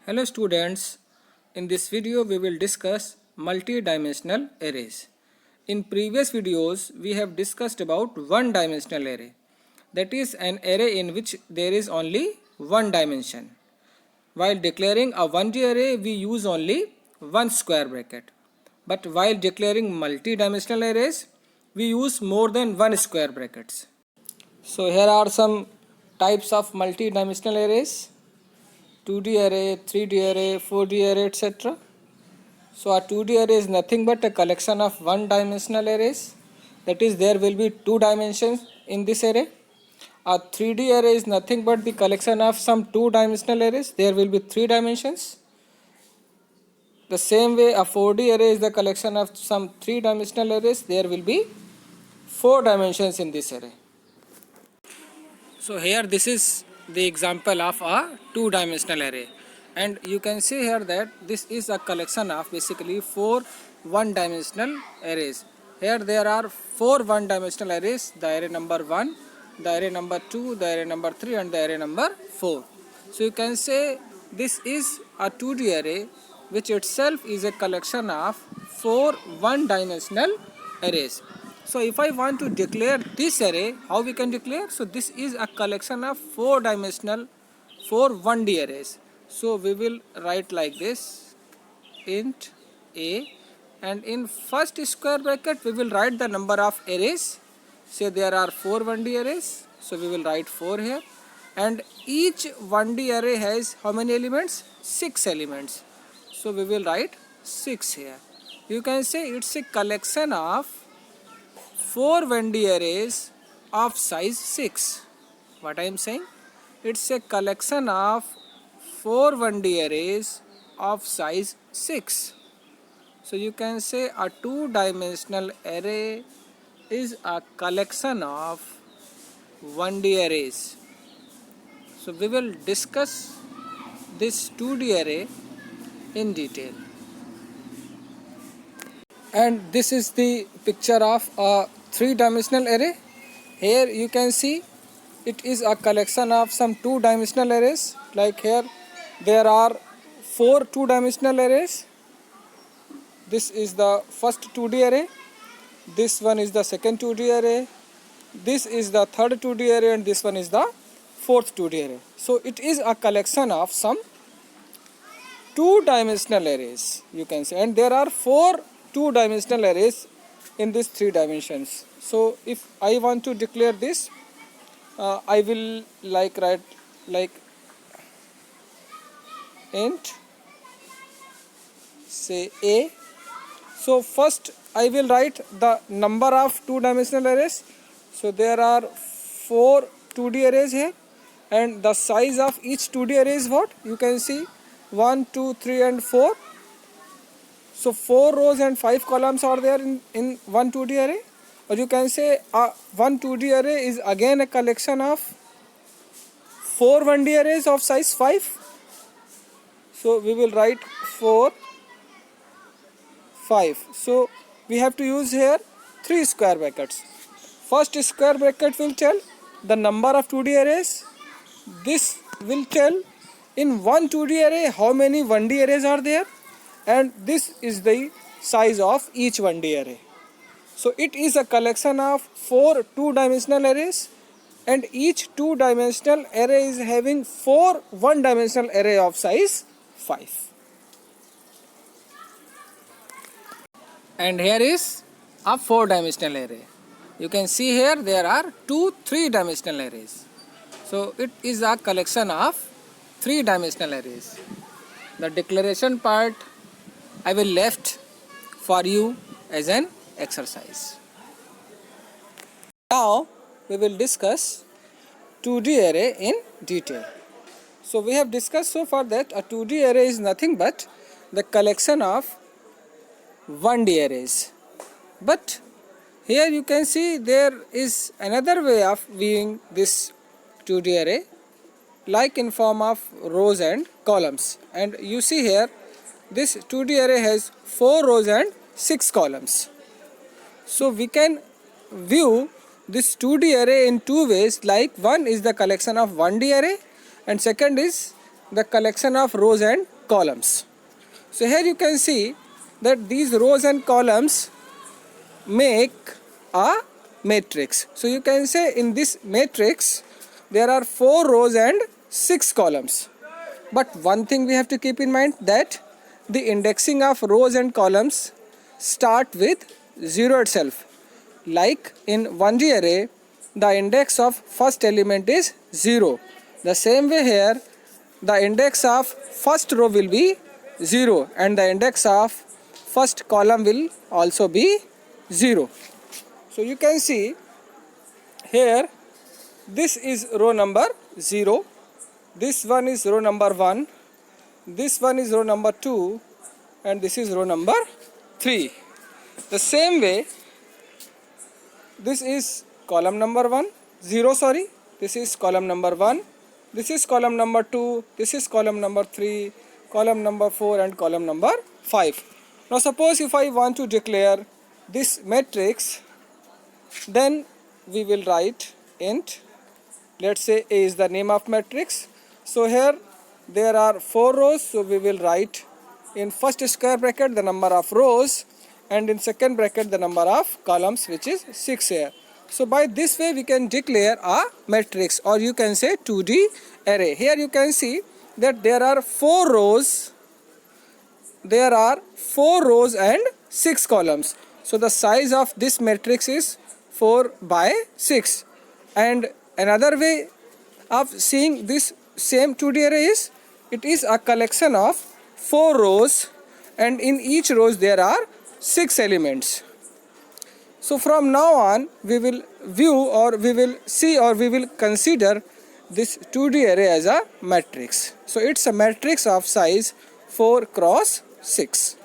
Hello students, in this video we will discuss multi-dimensional arrays. In previous videos we have discussed about one-dimensional array. That is an array in which there is only one dimension. While declaring a 1D array we use only one square bracket. But while declaring multi-dimensional arrays we use more than one square brackets. So here are some types of multi-dimensional arrays. 2D array, 3D array, 4D array, etc. So a 2D array is nothing but a collection of one-dimensional arrays. That is, there will be two dimensions in this array. A 3D array is nothing but the collection of some two-dimensional arrays. There will be three dimensions. The same way a 4D array is the collection of some three-dimensional arrays. There will be four dimensions in this array. So here this is the example of a two-dimensional array, and you can see here that this is a collection of basically four one-dimensional arrays. Here there are four one-dimensional arrays: the array number 1, the array number 2, the array number 3, and the array number 4. So you can say this is a 2D array which itself is a collection of four one-dimensional arrays. So if I want to declare this array, how we can declare? So this is a collection of four-dimensional, four 1D arrays. So we will write like this: int a, and in first square bracket we will write the number of arrays. Say there are four 1D arrays, so we will write 4 here, and each 1D array has how many elements? 6 elements. So we will write 6 here. You can say it's a collection of four 1D arrays of size 6. What I am saying? It's a collection of four 1D arrays of size 6. So you can say a two-dimensional array is a collection of 1D arrays. So we will discuss this 2D array in detail. And this is the picture of a three-dimensional array. Here you can see it is a collection of some two-dimensional arrays. Like here there are four two-dimensional arrays. This is the first 2D array. This one is the second 2D array. This is the third 2D array, and this one is the fourth 2D array. So it is a collection of some two-dimensional arrays, you can say, and there are four two-dimensional arrays in these three dimensions. So if I want to declare this, I will write like int say a. So first I will write the number of two-dimensional arrays. So there are four 2D arrays here, and the size of each 2D array is what? You can see 1, 2, 3 and 4. So 4 rows and 5 columns are there in one 2D array. Or you can say one 2D array is again a collection of four 1D arrays of size 5. So we will write 4, 5. So we have to use here three square brackets. First square bracket will tell the number of 2D arrays. This will tell in one 2D array how many 1D arrays are there, and this is the size of each 1D array. So it is a collection of four two-dimensional arrays, and each two-dimensional array is having four one-dimensional array of size 5. And here is a four-dimensional array. You can see here there are two three-dimensional arrays. So it is a collection of three-dimensional arrays. The declaration part I will left for you as an exercise. Now we will discuss 2D array in detail. So we have discussed so far that a 2D array is nothing but the collection of 1D arrays. But here you can see there is another way of viewing this 2D array, like in form of rows and columns. And you see here this 2D array has 4 rows and 6 columns. So we can view this 2D array in two ways, like one is the collection of 1D array and second is the collection of rows and columns. So here you can see that these rows and columns make a matrix. So you can say in this matrix there are 4 rows and 6 columns. But one thing we have to keep in mind, that the indexing of rows and columns start with 0 itself. Like in 1D array, the index of first element is 0. The same way here, the index of first row will be 0 and the index of first column will also be 0. So you can see here, this is row number 0, this one is row number 1, this one is row number 2, and this is row number 3. The same way, this is column number 1, 0 sorry, this is column number 1, this is column number 2, this is column number 3, column number 4 and column number 5. Now suppose if I want to declare this matrix, then we will write int, let's say A is the name of matrix. So here there are 4 rows, so we will write in first square bracket the number of rows and in second bracket the number of columns, which is 6 here. So by this way we can declare a matrix, or you can say 2D array. Here you can see that there are 4 rows, and 6 columns. So the size of this matrix is 4 by 6. And another way of seeing this same 2D array is, it is a collection of 4 rows and in each rows there are 6 elements. So from now on we will view, or we will see, or we will consider this 2D array as a matrix. So it's a matrix of size 4 cross 6.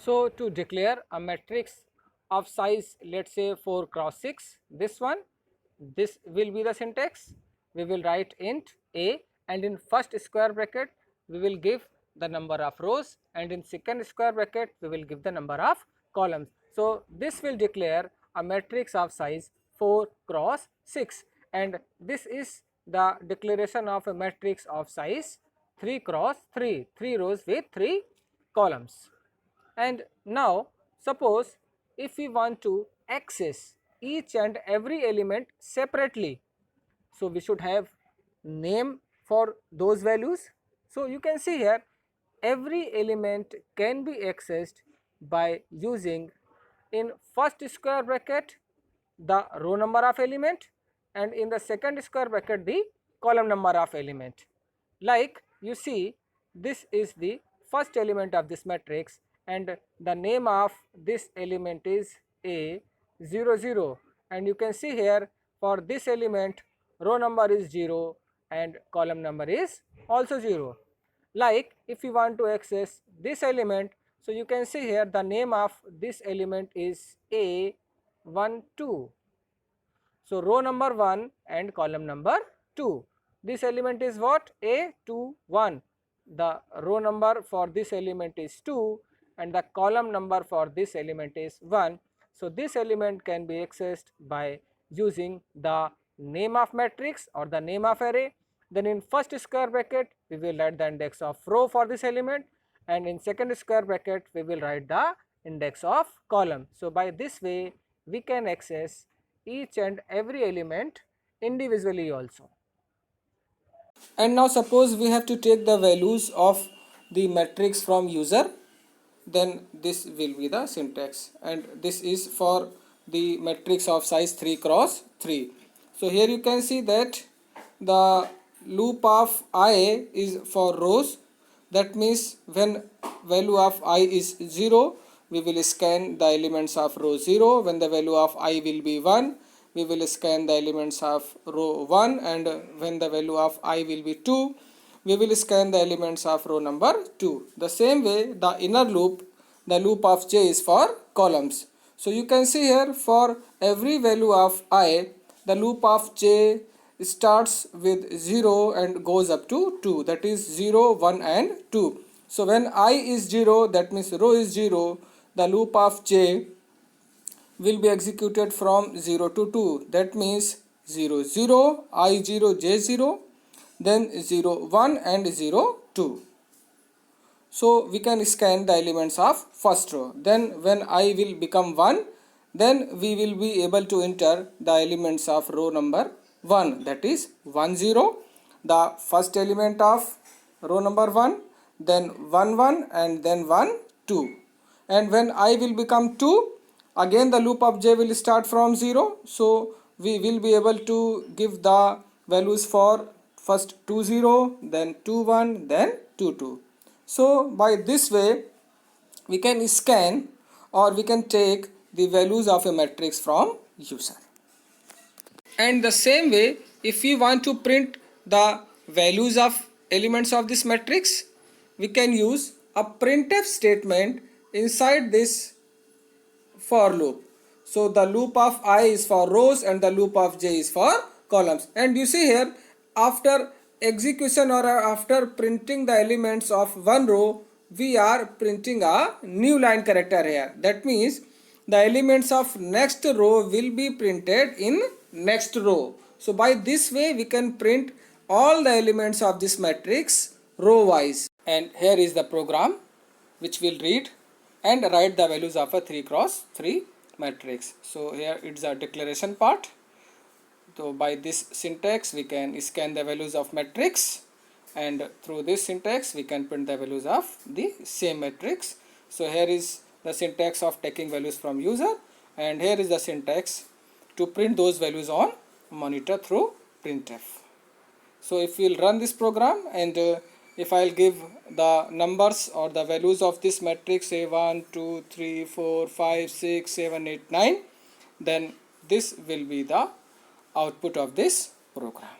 So to declare a matrix of size, let's say 4 cross 6, this will be the syntax. We will write int A, and in first square bracket we will give the number of rows, and in second square bracket we will give the number of columns. So this will declare a matrix of size 4 cross 6, and this is the declaration of a matrix of size 3 cross 3, 3 rows with 3 columns. And now suppose if we want to access each and every element separately, so we should have name for those values. So you can see here, every element can be accessed by using in first square bracket the row number of element, and in the second square bracket the column number of element. Like you see, this is the first element of this matrix and the name of this element is A00, and you can see here for this element row number is 0 and column number is also 0. Like if you want to access this element, so you can see here the name of this element is A12. So row number 1 and column number 2. This element is what? A21. The row number for this element is 2 and the column number for this element is 1. So this element can be accessed by using the name of matrix or the name of array. Then in first square bracket we will write the index of row for this element, and in second square bracket we will write the index of column. So by this way we can access each and every element individually also. And now suppose we have to take the values of the matrix from user, then this will be the syntax, and this is for the matrix of size 3 cross 3. So here you can see that the loop of I is for rows. That means when value of I is 0, we will scan the elements of row 0. When the value of I will be 1, we will scan the elements of row 1, and when the value of I will be 2, we will scan the elements of row number 2. The same way the inner loop, the loop of j is for columns. So you can see here for every value of I, the loop of j starts with 0 and goes up to 2, that is 0, 1 and 2. So when I is 0, that means row is 0, the loop of j will be executed from 0 to 2, that means 0, 0, I0, J0, then 0, 1 and 0, 2. So we can scan the elements of first row. Then when I will become 1, then we will be able to enter the elements of row number 1, that is 1 0, the first element of row number 1, then 1 1 and then 1 2. And when I will become 2, again the loop of j will start from 0. So we will be able to give the values for first 2 0, then 2 1, then 2 2. So by this way we can scan or we can take the values of a matrix from user. And the same way, if we want to print the values of elements of this matrix, we can use a printf statement inside this for loop. So the loop of I is for rows and the loop of j is for columns. And you see here, after execution or after printing the elements of one row, we are printing a new line character here. That means the elements of next row will be printed in next row. So by this way we can print all the elements of this matrix row wise. And here is the program which will read and write the values of a 3 cross 3 matrix. So here it's a declaration part. So by this syntax we can scan the values of matrix, and through this syntax we can print the values of the same matrix. So here is the syntax of taking values from user, and here is the syntax to print those values on monitor through printf. So if we'll run this program, and if I'll give the numbers or the values of this matrix, say 1 2 3 4 5 6 7 8 9, then this will be the output of this program.